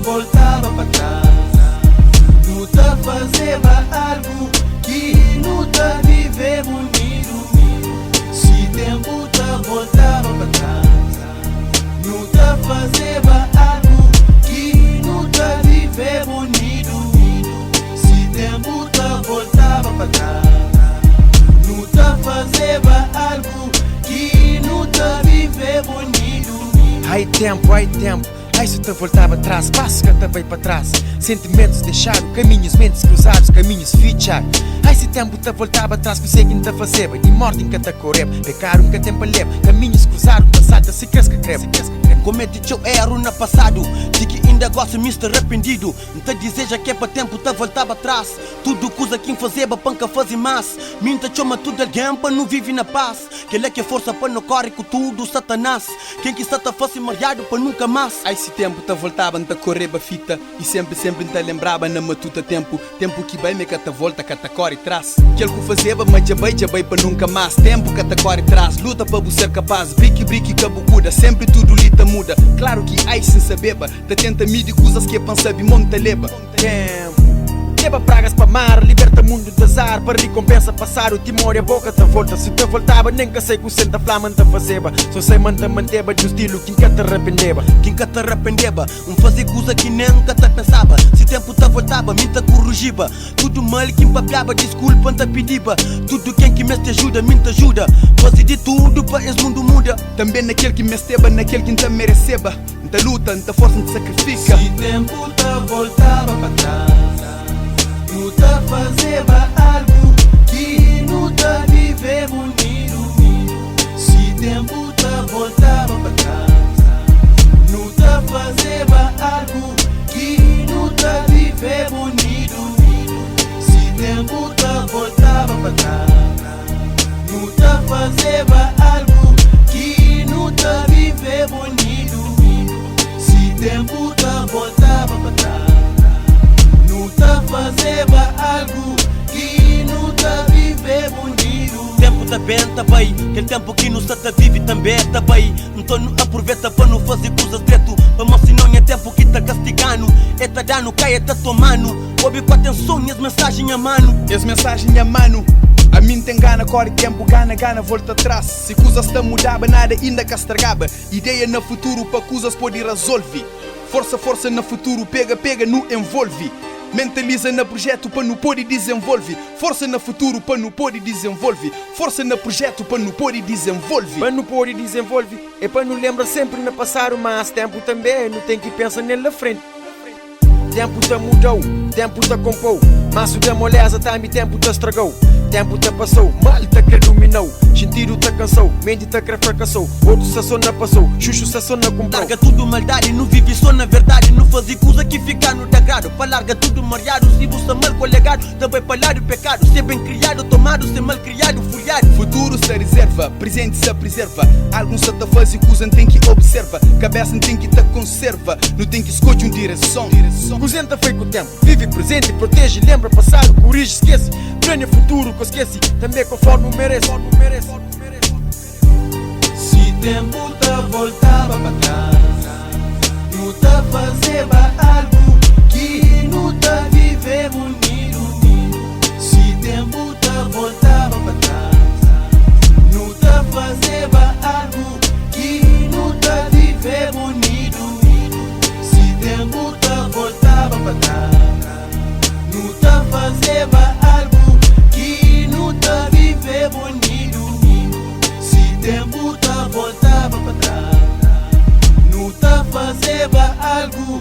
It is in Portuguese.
voltava para trás. Não te fazia algo que não te viver unido. Se tempo te voltava para trás, não te fazia algo que não te viver unido. Se tempo te voltava para trás, não te fazia algo que não te viver unido. Ai tempo, ai se te voltava atrás, passos que te veio para trás. Sentimentos deixaram, caminhos, mentes cruzados, caminhos fechados. Ai se tempo te voltava atrás, conseguem te fazer de morte em que te correu, pecaram que tempo leva, caminhos cruzaram, passada se cresca creve. Comete teu erro no passado, de que ainda gosta me estar arrependido. Não te deseja que é para tempo te voltava atrás. Tudo coisa quem fazia panca fazer mais. Minta chama tudo alguém para não vive na paz. Que ele é que é força para não corre com tudo Satanás. Quem que está te fosse mariado para nunca mais. Ai se tempo te voltava a correr a fita e sempre te lembrava na matuta tempo. Tempo que bem me que te volta que te corre traz. Que ele que fazia mas já bem para nunca mais. Tempo que te corre traz, luta para ser capaz. Brique que bucuda, sempre tudo lita muda. Claro que ai sem saber, te tenta medir coisas que é para saber monta leva. Tempo leva pragas para mar, liberta mundo de azar. Para recompensa passar o timor e a boca te volta. Se te voltava nem que sei que o senta flama te fazeba. Só sei manteva de um estilo que nunca te arrependeva. Quem que te arrependeva, fazer coisa que nunca te pensava. Se tempo te voltava, me te corrigiva. Tudo mal que empapava, desculpa te pediva. Tudo quem que me te ajuda, me te ajuda. Fazer de tudo para esse mundo muda. Também naquele que me esteba, naquele que te mereceba. Te luta, te força, te sacrifica. Se tempo te voltava para trás, não te fazia algo que não te viver unido. Se tempo te voltava para trás, não te fazia algo que não te viver unido. Se tempo te voltava para trás, não te fazia algo que não te viver unido. Se tempo te voltava para trás, não te fazia algo que não te viver unido. Tempo tá bem, tá bem, aquele tempo que não se te vive também tá bem. Então não aproveita para não fazer coisas direto. Mas se não é tempo que tá castigando, é tá dando, cai, é tá tomando. Ouve com atenção e as mensagens a mano. As mensagens a mano. A mim tem gana, corre tempo, gana, volta atrás. Se coisas te mudava, nada ainda que estragava. Ideia no futuro para coisas pode resolver. Força no futuro, pega, não envolve. Mentaliza no projeto para não pode desenvolver. Força no futuro para não pode desenvolver. Força no projeto para não pode desenvolver. Para não pode desenvolver, é para não lembrar sempre no passado. Mas tempo também, não tem que pensar nele na frente. Tempo te mudou, tempo te compou. Mas o da moleza também tempo te estragou. Tempo te passou, mal te que dominou. Sentido te cansou, mente te que fracassou. Outro se só não passou, xuxo se só não comprou. Larga tudo maldade, não vive só na verdade. Não fazer coisa que fica no degrado. Para larga tudo mariado, se você mal colegado. Também para lá o pecado, ser bem criado, tomado, ser mal criado, folhado. Futuro se reserva, presente se preserva. Alguns se te fazem coisa, tem que observa. Cabeça tem que te conserva, não tem que escolher uma direção. Cozenta foi com o tempo, vive presente, protege, lembra passado, corrige, esquece. Plane futuro que esquece, também conforme merece. Se tempo te voltava para trás, não te fazia algo que não te viver unido. Se tempo te voltava para trás, não te fazia algo que não te viver unido. Se tempo te voltava para trás, não te fazia algo que não te viver unido. Se tempo te voltava para trás, não te fazia algo